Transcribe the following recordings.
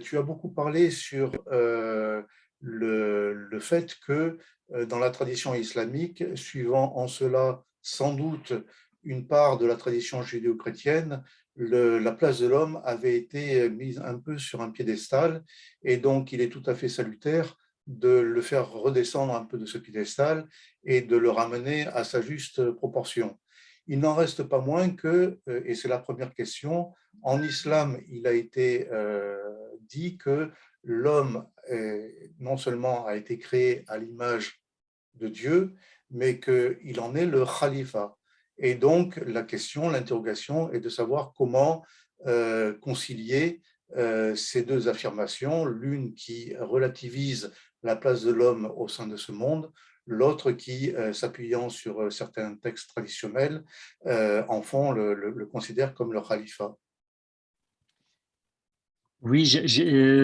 tu as beaucoup parlé sur le fait que dans la tradition islamique, suivant en cela sans doute une part de la tradition judéo-chrétienne, la place de l'homme avait été mise un peu sur un piédestal et donc il est tout à fait salutaire de le faire redescendre un peu de ce piédestal et de le ramener à sa juste proportion. Il n'en reste pas moins que, et c'est la première question, en islam, il a été dit que l'homme non seulement a été créé à l'image de Dieu, mais qu'il en est le khalifa. Et donc, la question, l'interrogation est de savoir comment concilier ces deux affirmations, l'une qui relativise la place de l'homme au sein de ce monde, l'autre qui, s'appuyant sur certains textes traditionnels, en font le considère comme le khalifa. Oui,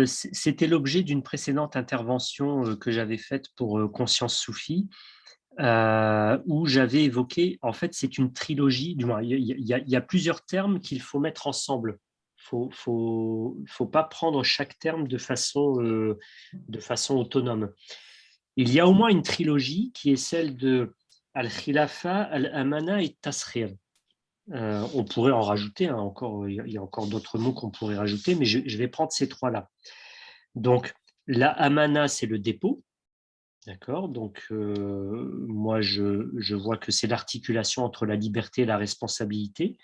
c'était l'objet d'une précédente intervention que j'avais faite pour Conscience Soufie, où j'avais évoqué, en fait, c'est une trilogie, du moins, il y a plusieurs termes qu'il faut mettre ensemble. Faut pas prendre chaque terme de façon autonome. Il y a au moins une trilogie qui est celle de Al-Khilafa, Al-Amana et Tasrir. On pourrait en rajouter, hein, encore, il y a encore d'autres mots qu'on pourrait rajouter, mais je vais prendre ces trois-là. Donc, la Amana, c'est le dépôt. D'accord, donc moi je vois que c'est l'articulation entre la liberté et la responsabilité.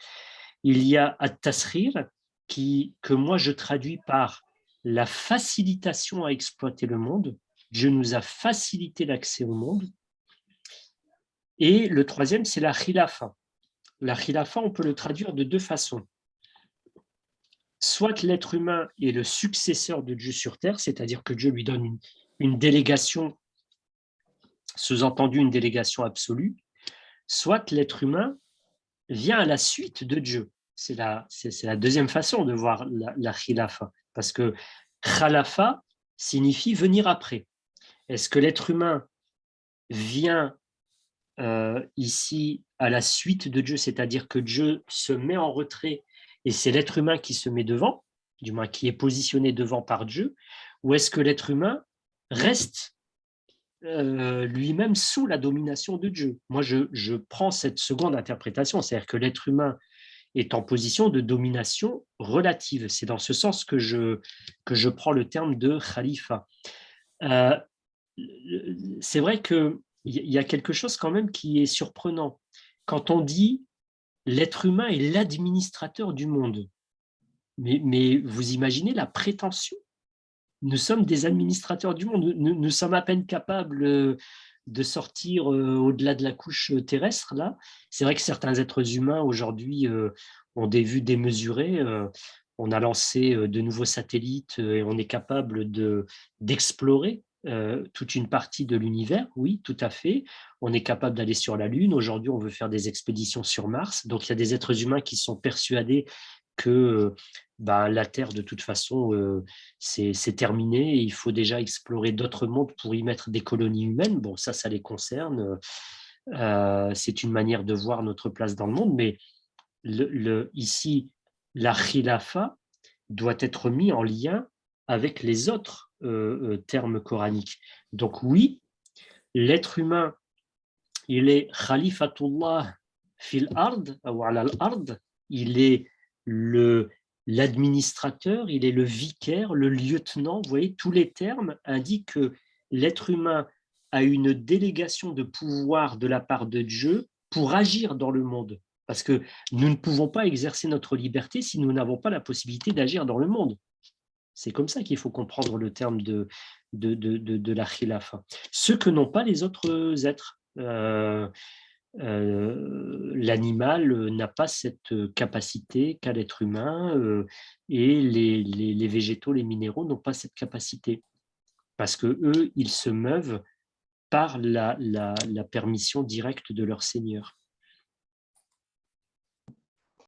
Il y a at-tasrir que moi je traduis par la facilitation à exploiter le monde. Dieu nous a facilité l'accès au monde. Et le troisième, c'est la khilafa. La khilafa, on peut le traduire de deux façons. Soit l'être humain est le successeur de Dieu sur terre, c'est-à-dire que Dieu lui donne une délégation, sous-entendu une délégation absolue, soit l'être humain vient à la suite de Dieu. C'est la deuxième façon de voir la khilafa, parce que khalafa signifie venir après. Est-ce que l'être humain vient ici à la suite de Dieu, c'est-à-dire que Dieu se met en retrait et c'est l'être humain qui se met devant, du moins qui est positionné devant par Dieu, ou est-ce que l'être humain reste lui-même sous la domination de Dieu? Moi, je prends cette seconde interprétation, c'est-à-dire que l'être humain est en position de domination relative. C'est dans ce sens que je prends le terme de khalifa. Euh, c'est vrai qu'il y a quelque chose quand même qui est surprenant. Quand on dit l'être humain est l'administrateur du monde, mais vous imaginez la prétention? Nous sommes des administrateurs du monde. Nous sommes à peine capables de sortir au-delà de la couche terrestre. Là, c'est vrai que certains êtres humains aujourd'hui ont des vues démesurées. On a lancé de nouveaux satellites et on est capable d'explorer toute une partie de l'univers. Oui, tout à fait. On est capable d'aller sur la Lune. Aujourd'hui, on veut faire des expéditions sur Mars. Donc, il y a des êtres humains qui sont persuadés que la Terre, de toute façon, c'est terminé et il faut déjà explorer d'autres mondes pour y mettre des colonies humaines. Bon, ça les concerne. C'est une manière de voir notre place dans le monde, mais ici, la khilafa doit être mis en lien avec les autres termes coraniques. Donc oui, l'être humain, il est khalifatullah fil ard, ou ala al-ard, il est l'administrateur, il est le vicaire, le lieutenant. Vous voyez, tous les termes indiquent que l'être humain a une délégation de pouvoir de la part de Dieu pour agir dans le monde. Parce que nous ne pouvons pas exercer notre liberté si nous n'avons pas la possibilité d'agir dans le monde. C'est comme ça qu'il faut comprendre le terme de la khilafa. Ce que n'ont pas les autres êtres. L'animal n'a pas cette capacité qu'a l'être humain et les végétaux, les minéraux n'ont pas cette capacité parce que eux, ils se meuvent par la permission directe de leur Seigneur.